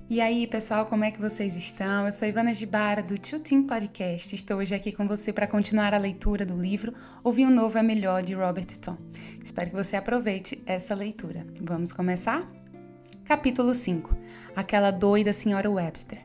E aí, pessoal, como é que vocês estão? Eu sou Ivana Gibara, do Tio Tim Podcast. Estou hoje aqui com você para continuar a leitura do livro Ouvir um Novo é Melhor, de Robert Thom. Espero que você aproveite essa leitura. Vamos começar? Capítulo 5. Aquela doida senhora Webster.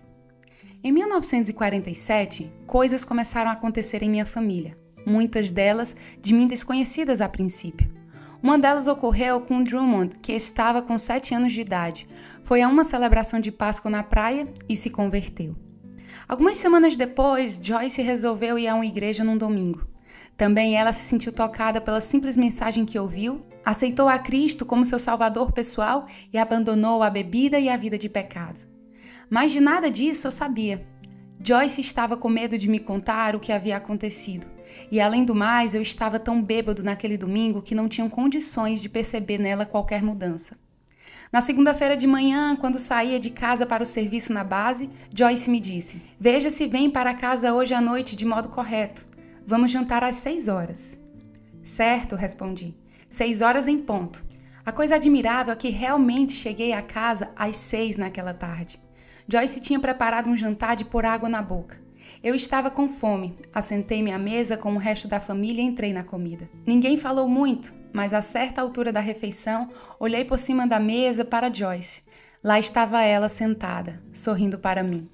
Em 1947, coisas começaram a acontecer em minha família. Muitas delas de mim desconhecidas a princípio. Uma delas ocorreu com Drummond, que estava com 7 anos de idade. Foi a uma celebração de Páscoa na praia e se converteu. Algumas semanas depois, Joyce resolveu ir a uma igreja num domingo. Também ela se sentiu tocada pela simples mensagem que ouviu, aceitou a Cristo como seu salvador pessoal e abandonou a bebida e a vida de pecado. Mas de nada disso eu sabia. Joyce estava com medo de me contar o que havia acontecido. E além do mais, eu estava tão bêbado naquele domingo que não tinham condições de perceber nela qualquer mudança. Na segunda-feira de manhã, quando saía de casa para o serviço na base, Joyce me disse: "Veja se vem para casa hoje à noite de modo correto. Vamos jantar às 6 horas. Certo, respondi. 6 horas em ponto. A coisa admirável é que realmente cheguei à casa às 6 naquela tarde. Joyce tinha preparado um jantar de pôr água na boca. Eu estava com fome, assentei-me à mesa com o resto da família e entrei na comida. Ninguém falou muito, mas a certa altura da refeição, olhei por cima da mesa para Joyce. Lá estava ela sentada, sorrindo para mim.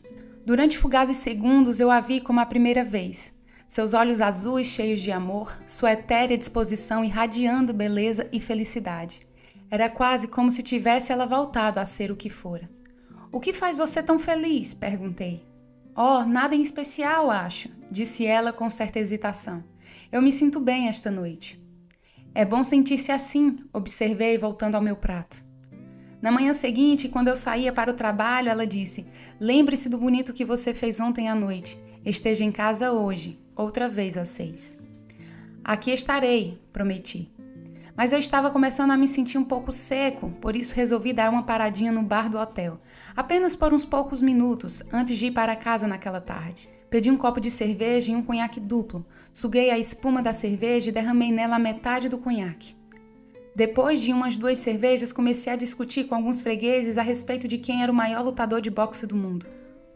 Durante fugazes segundos eu a vi como a primeira vez. Seus olhos azuis cheios de amor, sua etérea disposição irradiando beleza e felicidade. Era quase como se tivesse ela voltado a ser o que fora. "O que faz você tão feliz?" perguntei. "Oh, nada em especial, acho", disse ela com certa hesitação. "Eu me sinto bem esta noite." "É bom sentir-se assim", observei voltando ao meu prato. Na manhã seguinte, quando eu saía para o trabalho, ela disse: "Lembre-se do bonito que você fez ontem à noite. Esteja em casa hoje, outra vez às 6. "Aqui estarei", prometi. Mas eu estava começando a me sentir um pouco seco, por isso resolvi dar uma paradinha no bar do hotel, apenas por uns poucos minutos, antes de ir para casa naquela tarde. Pedi um copo de cerveja e um conhaque duplo, suguei a espuma da cerveja e derramei nela a metade do conhaque. Depois de umas 2 cervejas, comecei a discutir com alguns fregueses a respeito de quem era o maior lutador de boxe do mundo.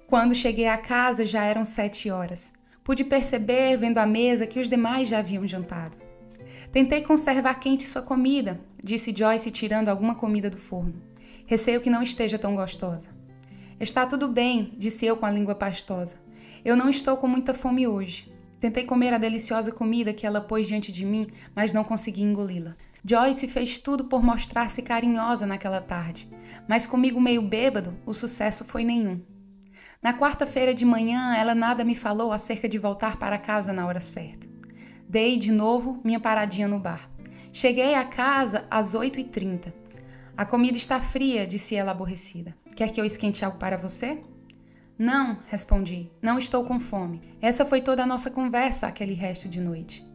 Quando cheguei à casa, já eram 7 horas. Pude perceber, vendo a mesa, que os demais já haviam jantado. "Tentei conservar quente sua comida", disse Joyce tirando alguma comida do forno. "Receio que não esteja tão gostosa." "Está tudo bem", disse eu com a língua pastosa. "Eu não estou com muita fome hoje." Tentei comer a deliciosa comida que ela pôs diante de mim, mas não consegui engoli-la. Joyce fez tudo por mostrar-se carinhosa naquela tarde, mas comigo meio bêbado, o sucesso foi nenhum. Na quarta-feira de manhã, ela nada me falou acerca de voltar para casa na hora certa. Dei, de novo, minha paradinha no bar. Cheguei à casa às 8h30. "A comida está fria", disse ela aborrecida. "Quer que eu esquente algo para você?" "Não", respondi. "Não estou com fome." Essa foi toda a nossa conversa aquele resto de noite.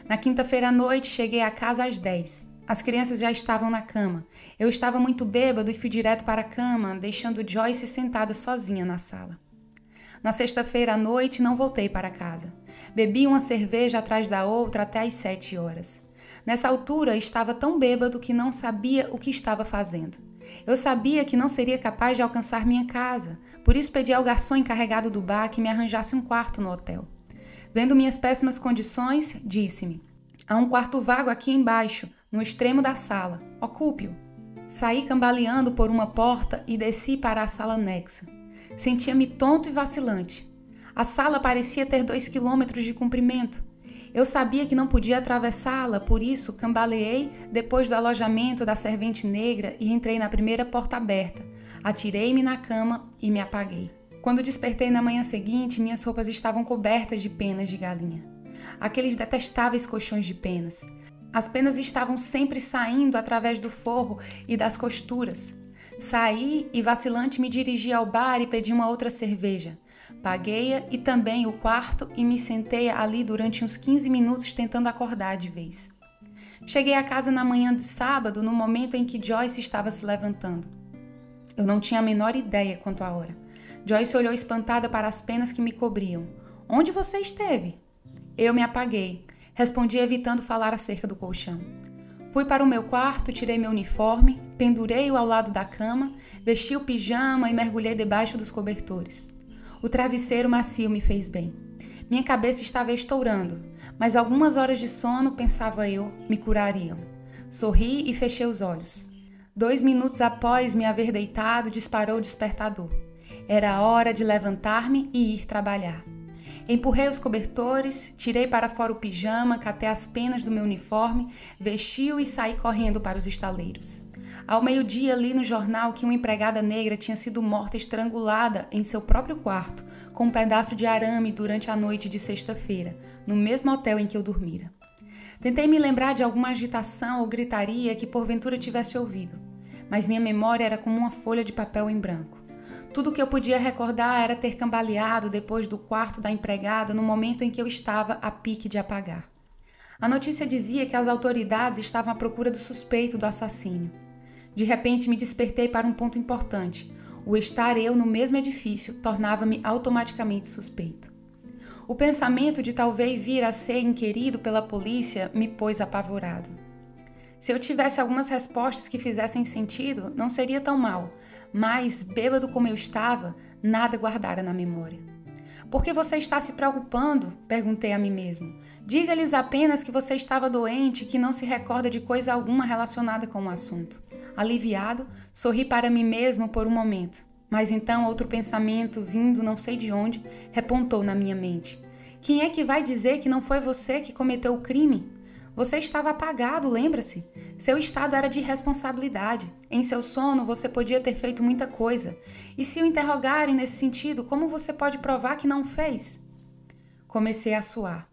Na quinta-feira à noite, cheguei à casa às 10. As crianças já estavam na cama. Eu estava muito bêbado e fui direto para a cama, deixando Joyce sentada sozinha na sala. Na sexta-feira à noite, não voltei para casa. Bebi uma cerveja atrás da outra até às 7 horas. Nessa altura, estava tão bêbado que não sabia o que estava fazendo. Eu sabia que não seria capaz de alcançar minha casa, por isso pedi ao garçom encarregado do bar que me arranjasse um quarto no hotel. Vendo minhas péssimas condições, disse-me: "Há um quarto vago aqui embaixo, no extremo da sala. Ocupe-o." Saí cambaleando por uma porta e desci para a sala anexa. Sentia-me tonto e vacilante. A sala parecia ter 2 quilômetros de comprimento. Eu sabia que não podia atravessá-la, por isso cambaleei depois do alojamento da servente negra e entrei na primeira porta aberta. Atirei-me na cama e me apaguei. Quando despertei na manhã seguinte, minhas roupas estavam cobertas de penas de galinha. Aqueles detestáveis colchões de penas. As penas estavam sempre saindo através do forro e das costuras. Saí e, vacilante, me dirigi ao bar e pedi uma outra cerveja. Paguei-a e também o quarto e me sentei ali durante uns 15 minutos tentando acordar de vez. Cheguei à casa na manhã de sábado, no momento em que Joyce estava se levantando. Eu não tinha a menor ideia quanto à hora. Joyce olhou espantada para as penas que me cobriam. "Onde você esteve?" Eu me apaguei. Respondi evitando falar acerca do colchão. Fui para o meu quarto, tirei meu uniforme, pendurei-o ao lado da cama, vesti o pijama e mergulhei debaixo dos cobertores. O travesseiro macio me fez bem. Minha cabeça estava estourando, mas algumas horas de sono, pensava eu, me curariam. Sorri e fechei os olhos. 2 minutos após me haver deitado, disparou o despertador. Era a hora de levantar-me e ir trabalhar. Empurrei os cobertores, tirei para fora o pijama, catei as penas do meu uniforme, vesti-o e saí correndo para os estaleiros. Ao meio-dia, li no jornal que uma empregada negra tinha sido morta estrangulada em seu próprio quarto, com um pedaço de arame durante a noite de sexta-feira, no mesmo hotel em que eu dormira. Tentei me lembrar de alguma agitação ou gritaria que porventura tivesse ouvido, mas minha memória era como uma folha de papel em branco. Tudo o que eu podia recordar era ter cambaleado depois do quarto da empregada no momento em que eu estava a pique de apagar. A notícia dizia que as autoridades estavam à procura do suspeito do assassínio. De repente me despertei para um ponto importante. O estar eu no mesmo edifício tornava-me automaticamente suspeito. O pensamento de talvez vir a ser inquirido pela polícia me pôs apavorado. Se eu tivesse algumas respostas que fizessem sentido, não seria tão mal, mas, bêbado como eu estava, nada guardara na memória. Por que você está se preocupando? Perguntei a mim mesmo. Diga-lhes apenas que você estava doente e que não se recorda de coisa alguma relacionada com o assunto. Aliviado, sorri para mim mesmo por um momento. Mas então outro pensamento, vindo não sei de onde, repontou na minha mente. Quem é que vai dizer que não foi você que cometeu o crime? Você estava apagado, lembra-se? Seu estado era de irresponsabilidade. Em seu sono você podia ter feito muita coisa. E se o interrogarem nesse sentido, como você pode provar que não fez? Comecei a suar.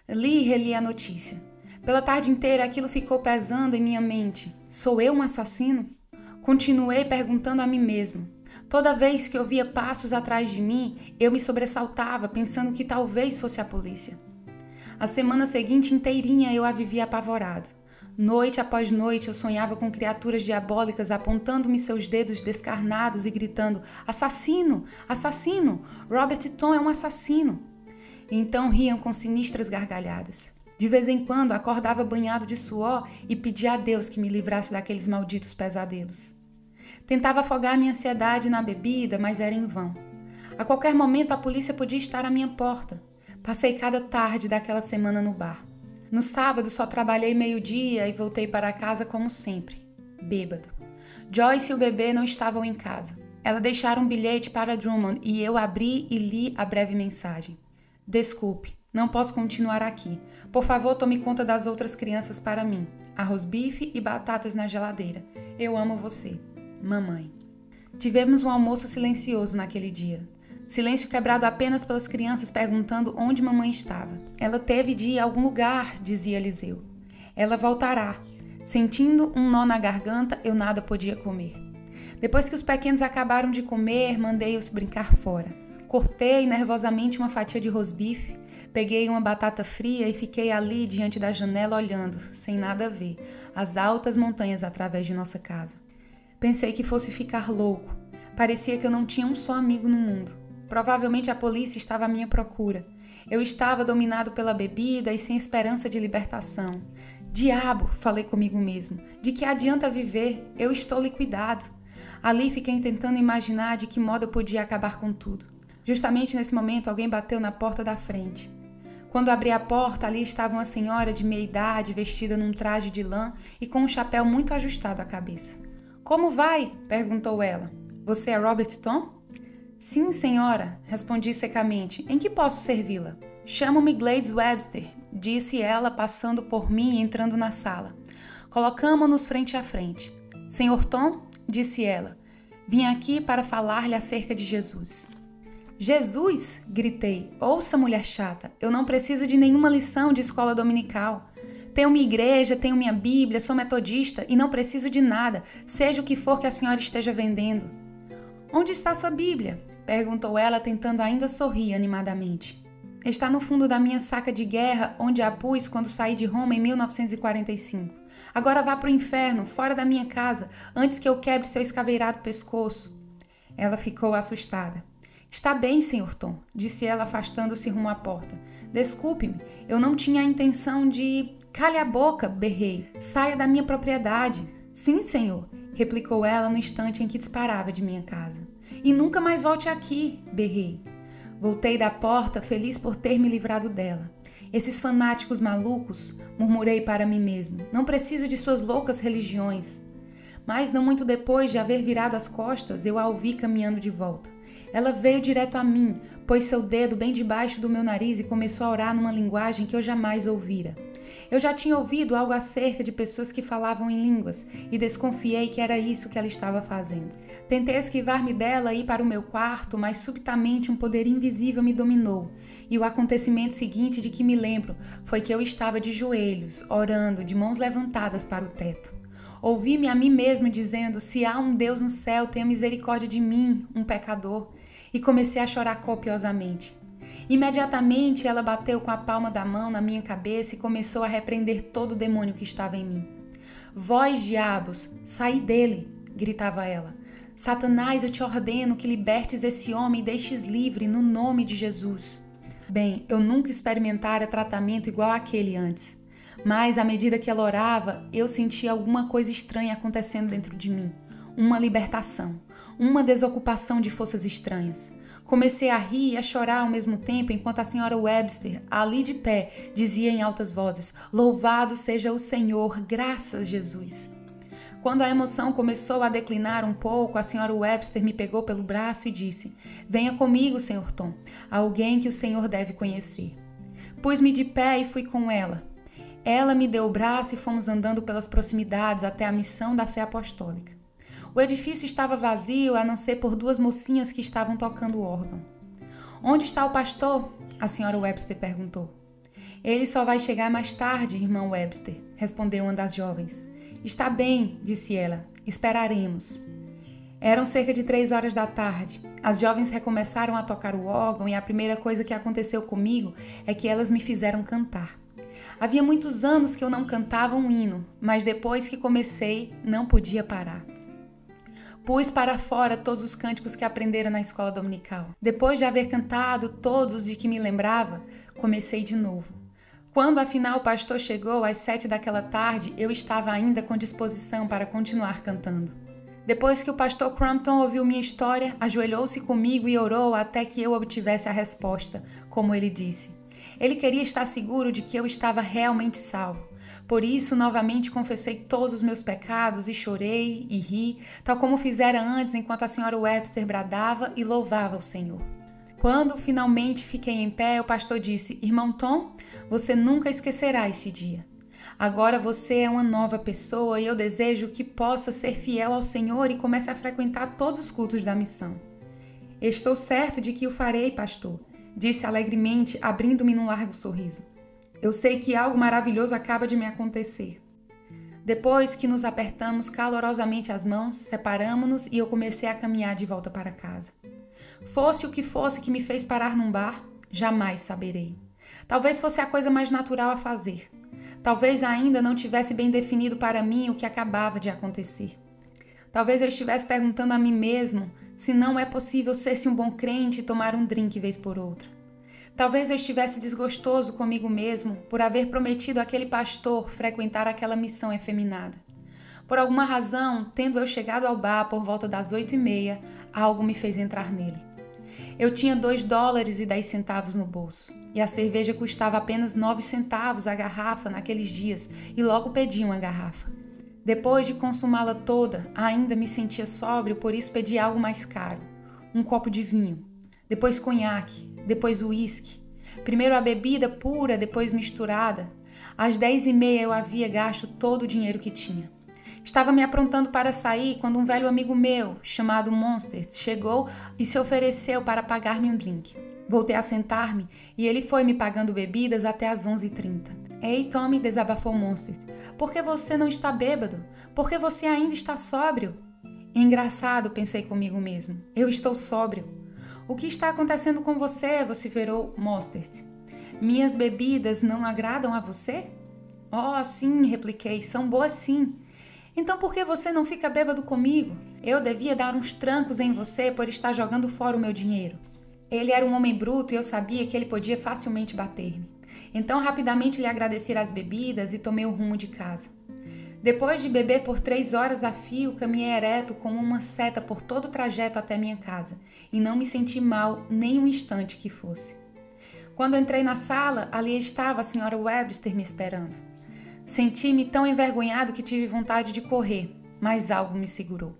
Li e reli a notícia. Pela tarde inteira aquilo ficou pesando em minha mente. Sou eu um assassino? Continuei perguntando a mim mesmo. Toda vez que ouvia passos atrás de mim, eu me sobressaltava, pensando que talvez fosse a polícia. A semana seguinte inteirinha eu a vivia apavorado. Noite após noite eu sonhava com criaturas diabólicas apontando-me seus dedos descarnados e gritando: assassino! Assassino! Robert Tom é um assassino! E então riam com sinistras gargalhadas. De vez em quando acordava banhado de suor e pedia a Deus que me livrasse daqueles malditos pesadelos. Tentava afogar minha ansiedade na bebida, mas era em vão. A qualquer momento a polícia podia estar à minha porta. Passei cada tarde daquela semana no bar. No sábado só trabalhei meio-dia e voltei para casa como sempre, bêbado. Joyce e o bebê não estavam em casa. Ela deixara um bilhete para Drummond e eu abri e li a breve mensagem. Desculpe, não posso continuar aqui. Por favor, tome conta das outras crianças para mim. Arroz bife e batatas na geladeira. Eu amo você. Mamãe. Tivemos um almoço silencioso naquele dia. Silêncio quebrado apenas pelas crianças perguntando onde mamãe estava. Ela teve de ir a algum lugar, dizia Eliseu. Ela voltará. Sentindo um nó na garganta, eu nada podia comer. Depois que os pequenos acabaram de comer, mandei-os brincar fora. Cortei nervosamente uma fatia de rosbife, peguei uma batata fria e fiquei ali diante da janela olhando, sem nada ver, as altas montanhas através de nossa casa. Pensei que fosse ficar louco. Parecia que eu não tinha um só amigo no mundo. Provavelmente a polícia estava à minha procura. Eu estava dominado pela bebida e sem esperança de libertação. Diabo, falei comigo mesmo, de que adianta viver? Eu estou liquidado. Ali fiquei tentando imaginar de que modo eu podia acabar com tudo. Justamente nesse momento alguém bateu na porta da frente. Quando abri a porta, ali estava uma senhora de meia idade, vestida num traje de lã e com um chapéu muito ajustado à cabeça. Como vai? Perguntou ela. Você é Robert Tom? Sim, senhora, respondi secamente. Em que posso servi-la? Chamo-me Gladys Webster, disse ela, passando por mim e entrando na sala. Colocamo-nos frente a frente. Senhor Tom, disse ela, vim aqui para falar-lhe acerca de Jesus. Jesus? Gritei. Ouça, mulher chata, eu não preciso de nenhuma lição de escola dominical. Tenho minha igreja, tenho minha Bíblia, sou metodista e não preciso de nada, seja o que for que a senhora esteja vendendo. Onde está sua Bíblia? Perguntou ela, tentando ainda sorrir animadamente. Está no fundo da minha saca de guerra, onde a pus quando saí de Roma em 1945. Agora vá para o inferno, fora da minha casa, antes que eu quebre seu escaveirado pescoço. Ela ficou assustada. Está bem, Sr. Tom, disse ela, afastando-se rumo à porta. Desculpe-me, eu não tinha a intenção de... Cale a boca, berrei. Saia da minha propriedade. Sim, senhor, replicou ela no instante em que disparava de minha casa. E nunca mais volte aqui, berrei. Voltei da porta, feliz por ter me livrado dela. Esses fanáticos malucos, murmurei para mim mesmo, não preciso de suas loucas religiões. Mas não muito depois de haver virado as costas, eu a ouvi caminhando de volta. Ela veio direto a mim, pôs seu dedo bem debaixo do meu nariz e começou a orar numa linguagem que eu jamais ouvira. Eu já tinha ouvido algo acerca de pessoas que falavam em línguas e desconfiei que era isso que ela estava fazendo. Tentei esquivar-me dela e ir para o meu quarto, mas subitamente um poder invisível me dominou. E o acontecimento seguinte de que me lembro foi que eu estava de joelhos, orando, de mãos levantadas para o teto. Ouvi-me a mim mesmo dizendo, se há um Deus no céu, tenha misericórdia de mim, um pecador. E comecei a chorar copiosamente. Imediatamente ela bateu com a palma da mão na minha cabeça e começou a repreender todo o demônio que estava em mim. Vós, diabos, saí dele, gritava ela. Satanás, eu te ordeno que libertes esse homem e deixes livre no nome de Jesus. Bem, eu nunca experimentara tratamento igual àquele antes. Mas, à medida que ela orava, eu sentia alguma coisa estranha acontecendo dentro de mim. Uma libertação, uma desocupação de forças estranhas. Comecei a rir e a chorar ao mesmo tempo, enquanto a senhora Webster, ali de pé, dizia em altas vozes, louvado seja o Senhor, graças Jesus. Quando a emoção começou a declinar um pouco, a senhora Webster me pegou pelo braço e disse, venha comigo, Sr. Tom, alguém que o senhor deve conhecer. Pus-me de pé e fui com ela. Ela me deu o braço e fomos andando pelas proximidades até a missão da fé apostólica. O edifício estava vazio, a não ser por duas mocinhas que estavam tocando o órgão. Onde está o pastor? A senhora Webster perguntou. Ele só vai chegar mais tarde, irmã Webster, respondeu uma das jovens. Está bem, disse ela, esperaremos. Eram cerca de 3 horas da tarde. As jovens recomeçaram a tocar o órgão e a primeira coisa que aconteceu comigo é que elas me fizeram cantar. Havia muitos anos que eu não cantava um hino, mas depois que comecei, não podia parar. Pus para fora todos os cânticos que aprendera na escola dominical. Depois de haver cantado todos de que me lembrava, comecei de novo. Quando afinal o pastor chegou às 7 daquela tarde, eu estava ainda com disposição para continuar cantando. Depois que o pastor Crampton ouviu minha história, ajoelhou-se comigo e orou até que eu obtivesse a resposta, como ele disse. Ele queria estar seguro de que eu estava realmente salvo. Por isso, novamente confessei todos os meus pecados e chorei e ri, tal como fizera antes enquanto a senhora Webster bradava e louvava o Senhor. Quando finalmente fiquei em pé, o pastor disse, irmão Tom, você nunca esquecerá esse dia. Agora você é uma nova pessoa e eu desejo que possa ser fiel ao Senhor e comece a frequentar todos os cultos da missão. Estou certo de que o farei, pastor, disse alegremente, abrindo-me num largo sorriso. Eu sei que algo maravilhoso acaba de me acontecer. Depois que nos apertamos calorosamente as mãos, separamo-nos e eu comecei a caminhar de volta para casa. Fosse o que fosse que me fez parar num bar, jamais saberei. Talvez fosse a coisa mais natural a fazer. Talvez ainda não tivesse bem definido para mim o que acabava de acontecer. Talvez eu estivesse perguntando a mim mesmo se não é possível ser-se um bom crente e tomar um drink vez por outra. Talvez eu estivesse desgostoso comigo mesmo por haver prometido àquele pastor frequentar aquela missão efeminada. Por alguma razão, tendo eu chegado ao bar por volta das 8h30, algo me fez entrar nele. Eu tinha $2,10 no bolso, e a cerveja custava apenas 9 centavos a garrafa naqueles dias, e logo pedi uma garrafa. Depois de consumá-la toda, ainda me sentia sóbrio, por isso pedi algo mais caro, um copo de vinho, depois conhaque, depois uísque, primeiro a bebida pura, depois misturada. Às 10h30 eu havia gasto todo o dinheiro que tinha. Estava me aprontando para sair quando um velho amigo meu, chamado Monster, chegou e se ofereceu para pagar-me um drink. Voltei a sentar-me e ele foi me pagando bebidas até às 11h30. Ei, Tommy, desabafou Monster, por que você não está bêbado? Por que você ainda está sóbrio? Engraçado, pensei comigo mesmo. Eu estou sóbrio. O que está acontecendo com você? Vociferou Mostert. Minhas bebidas não agradam a você? Oh, sim, repliquei, são boas sim. Então por que você não fica bêbado comigo? Eu devia dar uns trancos em você por estar jogando fora o meu dinheiro. Ele era um homem bruto e eu sabia que ele podia facilmente bater-me. Então rapidamente lhe agradeci as bebidas e tomei o rumo de casa. Depois de beber por 3 horas a fio, caminhei ereto como uma seta por todo o trajeto até minha casa e não me senti mal nem um instante que fosse. Quando entrei na sala, ali estava a senhora Webster me esperando. Senti-me tão envergonhado que tive vontade de correr, mas algo me segurou.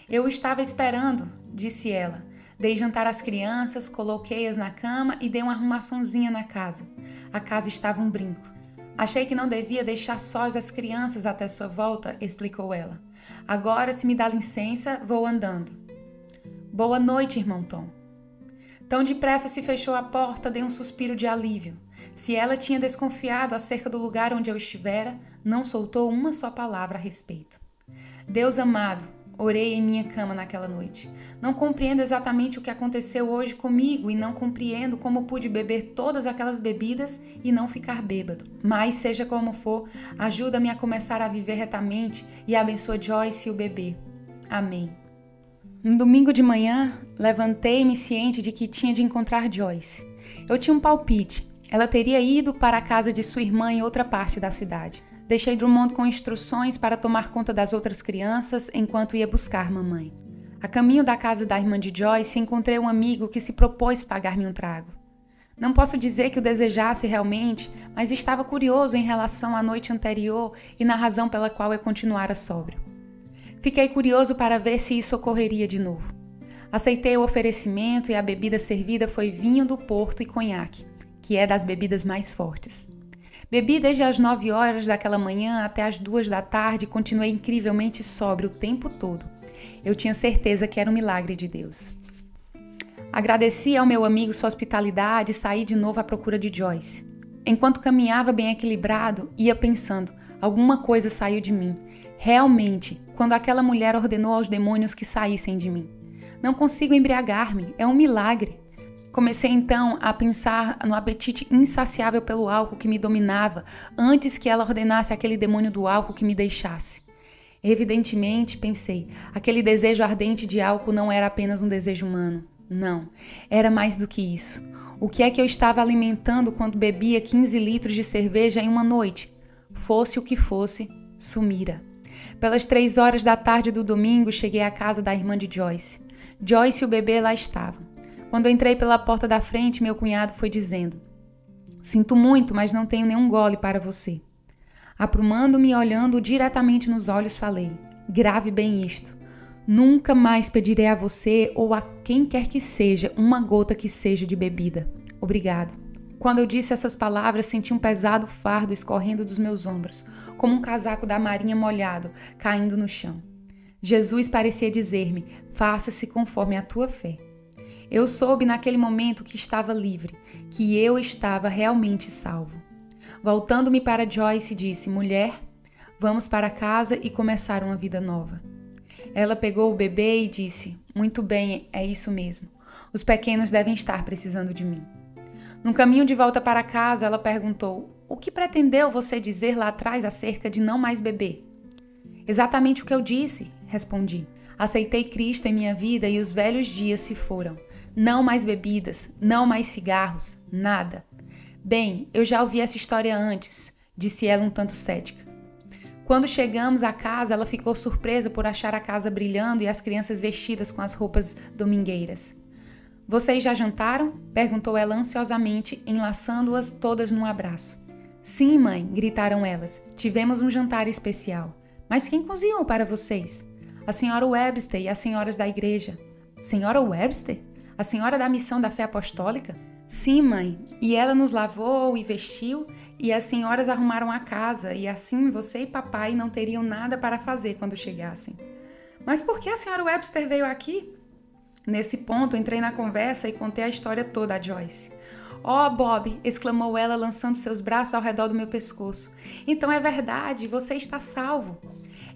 Eu estava esperando, disse ela. Dei jantar às crianças, coloquei-as na cama e dei uma arrumaçãozinha na casa. A casa estava um brinco. Achei que não devia deixar sós as crianças até sua volta, explicou ela. Agora, se me dá licença, vou andando. Boa noite, irmão Tom. Tão depressa se fechou a porta, dei um suspiro de alívio. Se ela tinha desconfiado acerca do lugar onde eu estivera, não soltou uma só palavra a respeito. Deus amado, orei em minha cama naquela noite. Não compreendo exatamente o que aconteceu hoje comigo e não compreendo como pude beber todas aquelas bebidas e não ficar bêbado. Mas, seja como for, ajuda-me a começar a viver retamente e abençoa Joyce e o bebê. Amém. No domingo de manhã, levantei-me ciente de que tinha de encontrar Joyce. Eu tinha um palpite. Ela teria ido para a casa de sua irmã em outra parte da cidade. Deixei Drummond com instruções para tomar conta das outras crianças enquanto ia buscar mamãe. A caminho da casa da irmã de Joyce, encontrei um amigo que se propôs pagar-me um trago. Não posso dizer que o desejasse realmente, mas estava curioso em relação à noite anterior e na razão pela qual eu continuara sóbrio. Fiquei curioso para ver se isso ocorreria de novo. Aceitei o oferecimento e a bebida servida foi vinho do Porto e conhaque, que é das bebidas mais fortes. Bebi desde as 9 horas daquela manhã até as 2 da tarde e continuei incrivelmente sóbrio o tempo todo. Eu tinha certeza que era um milagre de Deus. Agradeci ao meu amigo sua hospitalidade e saí de novo à procura de Joyce. Enquanto caminhava bem equilibrado, ia pensando, alguma coisa saiu de mim. Realmente, quando aquela mulher ordenou aos demônios que saíssem de mim. Não consigo embriagar-me, é um milagre. Comecei então a pensar no apetite insaciável pelo álcool que me dominava antes que ela ordenasse aquele demônio do álcool que me deixasse. Evidentemente, pensei, aquele desejo ardente de álcool não era apenas um desejo humano. Não, era mais do que isso. O que é que eu estava alimentando quando bebia 15 litros de cerveja em uma noite? Fosse o que fosse, sumira. Pelas 3 horas da tarde do domingo, cheguei à casa da irmã de Joyce. Joyce e o bebê lá estavam. Quando entrei pela porta da frente, meu cunhado foi dizendo: "Sinto muito, mas não tenho nenhum gole para você." Aprumando-me e olhando diretamente nos olhos, falei: "Grave bem isto. Nunca mais pedirei a você ou a quem quer que seja uma gota que seja de bebida. Obrigado." Quando eu disse essas palavras, senti um pesado fardo escorrendo dos meus ombros, como um casaco da marinha molhado, caindo no chão. Jesus parecia dizer-me: "Faça-se conforme a tua fé." Eu soube naquele momento que estava livre, que eu estava realmente salvo. Voltando-me para Joyce, disse: "Mulher, vamos para casa e começar uma vida nova." Ela pegou o bebê e disse: "Muito bem, é isso mesmo. Os pequenos devem estar precisando de mim." No caminho de volta para casa, ela perguntou: "O que pretendeu você dizer lá atrás acerca de não mais beber?" "Exatamente o que eu disse", respondi. "Aceitei Cristo em minha vida e os velhos dias se foram. Não mais bebidas, não mais cigarros, nada." "Bem, eu já ouvi essa história antes", disse ela um tanto cética. Quando chegamos à casa, ela ficou surpresa por achar a casa brilhando e as crianças vestidas com as roupas domingueiras. "Vocês já jantaram?" perguntou ela ansiosamente, enlaçando-as todas num abraço. "Sim, mãe", gritaram elas. "Tivemos um jantar especial." "Mas quem cozinhou para vocês?" "A senhora Webster e as senhoras da igreja." "Senhora Webster? A senhora da missão da fé apostólica?" "Sim, mãe. E ela nos lavou e vestiu, e as senhoras arrumaram a casa, e assim você e papai não teriam nada para fazer quando chegassem." "Mas por que a senhora Webster veio aqui?" Nesse ponto, entrei na conversa e contei a história toda a Joyce. "Oh, Bob!" exclamou ela, lançando seus braços ao redor do meu pescoço. "Então é verdade, você está salvo."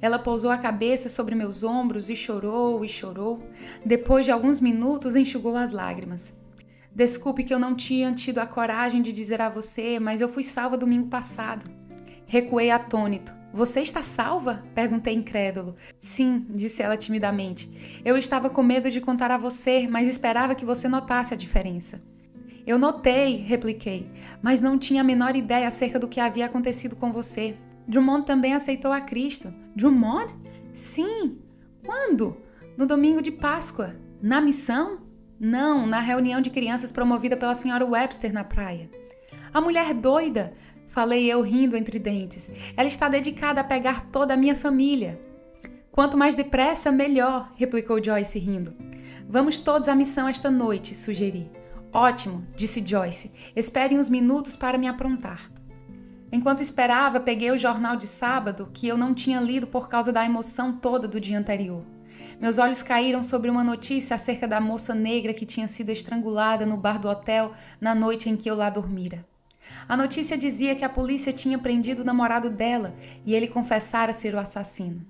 Ela pousou a cabeça sobre meus ombros e chorou e chorou. Depois de alguns minutos, enxugou as lágrimas. "Desculpe que eu não tinha tido a coragem de dizer a você, mas eu fui salva domingo passado." Recuei atônito. "Você está salva?" perguntei incrédulo. "Sim", disse ela timidamente. "Eu estava com medo de contar a você, mas esperava que você notasse a diferença." Eu notei, repliquei, mas não tinha a menor ideia acerca do que havia acontecido com você. Drummond também aceitou a Cristo. Drummond? Sim. Quando? No domingo de Páscoa. Na missão? Não, na reunião de crianças promovida pela senhora Webster na praia. A mulher doida, falei eu rindo entre dentes. Ela está dedicada a pegar toda a minha família. Quanto mais depressa, melhor, replicou Joyce rindo. Vamos todos à missão esta noite, sugeri. Ótimo, disse Joyce. Espere uns minutos para me aprontar. Enquanto esperava, peguei o jornal de sábado, que eu não tinha lido por causa da emoção toda do dia anterior. Meus olhos caíram sobre uma notícia acerca da moça negra que tinha sido estrangulada no bar do hotel na noite em que eu lá dormira. A notícia dizia que a polícia tinha prendido o namorado dela e ele confessara ser o assassino.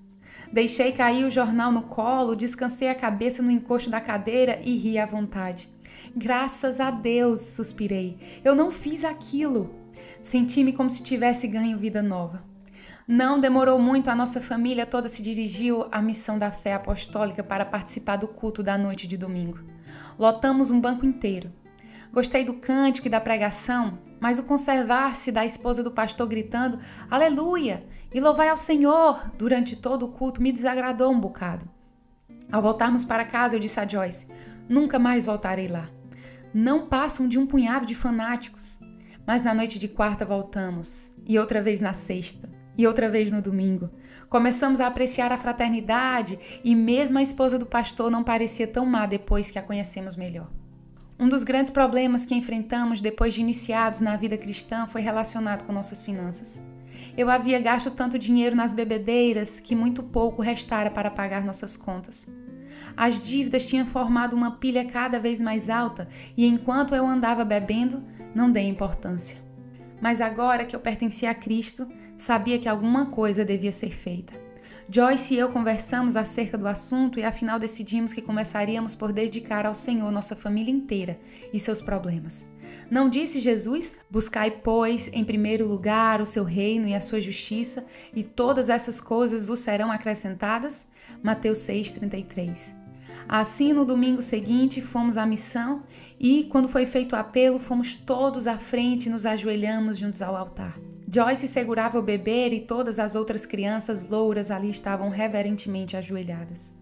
Deixei cair o jornal no colo, descansei a cabeça no encosto da cadeira e ri à vontade. Graças a Deus, suspirei. Eu não fiz aquilo. Senti-me como se tivesse ganho vida nova. Não demorou muito, a nossa família toda se dirigiu à missão da fé apostólica para participar do culto da noite de domingo. Lotamos um banco inteiro. Gostei do cântico e da pregação, mas o conservar-se da esposa do pastor gritando "Aleluia!" e "Louvai ao Senhor!" durante todo o culto me desagradou um bocado. Ao voltarmos para casa, eu disse a Joyce, nunca mais voltarei lá. Não passam de um punhado de fanáticos. Mas na noite de quarta voltamos, e outra vez na sexta, e outra vez no domingo. Começamos a apreciar a fraternidade e mesmo a esposa do pastor não parecia tão má depois que a conhecemos melhor. Um dos grandes problemas que enfrentamos depois de iniciados na vida cristã foi relacionado com nossas finanças. Eu havia gasto tanto dinheiro nas bebedeiras que muito pouco restara para pagar nossas contas. As dívidas tinham formado uma pilha cada vez mais alta e enquanto eu andava bebendo, não dei importância. Mas agora que eu pertencia a Cristo, sabia que alguma coisa devia ser feita. Joyce e eu conversamos acerca do assunto e afinal decidimos que começaríamos por dedicar ao Senhor nossa família inteira e seus problemas. Não disse Jesus? Buscai, pois, em primeiro lugar o seu reino e a sua justiça, e todas essas coisas vos serão acrescentadas? Mateus 6,33. Assim, no domingo seguinte, fomos à missão e, quando foi feito o apelo, fomos todos à frente e nos ajoelhamos juntos ao altar. Joyce segurava o bebê e todas as outras crianças louras ali estavam reverentemente ajoelhadas.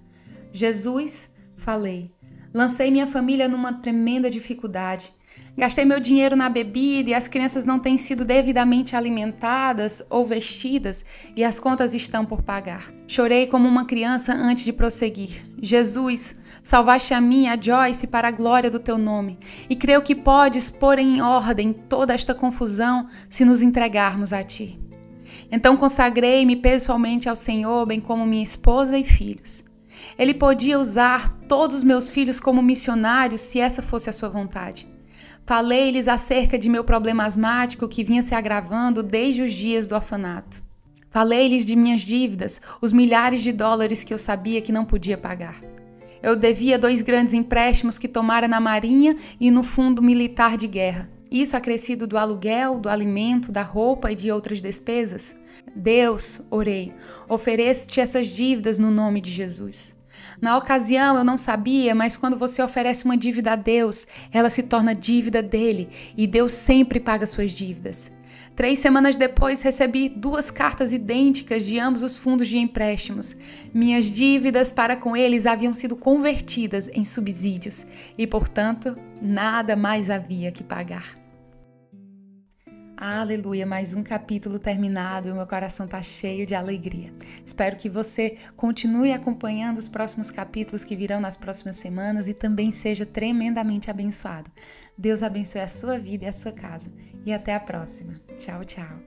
Jesus, falei, lancei minha família numa tremenda dificuldade. Gastei meu dinheiro na bebida e as crianças não têm sido devidamente alimentadas ou vestidas e as contas estão por pagar. Chorei como uma criança antes de prosseguir. Jesus, salvaste a mim e a Joyce para a glória do teu nome e creio que podes pôr em ordem toda esta confusão se nos entregarmos a ti. Então consagrei-me pessoalmente ao Senhor, bem como minha esposa e filhos. Ele podia usar todos os meus filhos como missionários se essa fosse a sua vontade. Falei-lhes acerca de meu problema asmático que vinha se agravando desde os dias do orfanato. Falei-lhes de minhas dívidas, os milhares de dólares que eu sabia que não podia pagar. Eu devia 2 grandes empréstimos que tomara na Marinha e no Fundo Militar de Guerra. Isso acrescido do aluguel, do alimento, da roupa e de outras despesas. Deus, orei, ofereço-te essas dívidas no nome de Jesus. Na ocasião eu não sabia, mas quando você oferece uma dívida a Deus, ela se torna dívida dele e Deus sempre paga suas dívidas. 3 semanas depois recebi 2 cartas idênticas de ambos os fundos de empréstimos. Minhas dívidas para com eles haviam sido convertidas em subsídios e, portanto, nada mais havia que pagar. Aleluia, mais um capítulo terminado e o meu coração está cheio de alegria. Espero que você continue acompanhando os próximos capítulos que virão nas próximas semanas e também seja tremendamente abençoado. Deus abençoe a sua vida e a sua casa. E até a próxima. Tchau, tchau.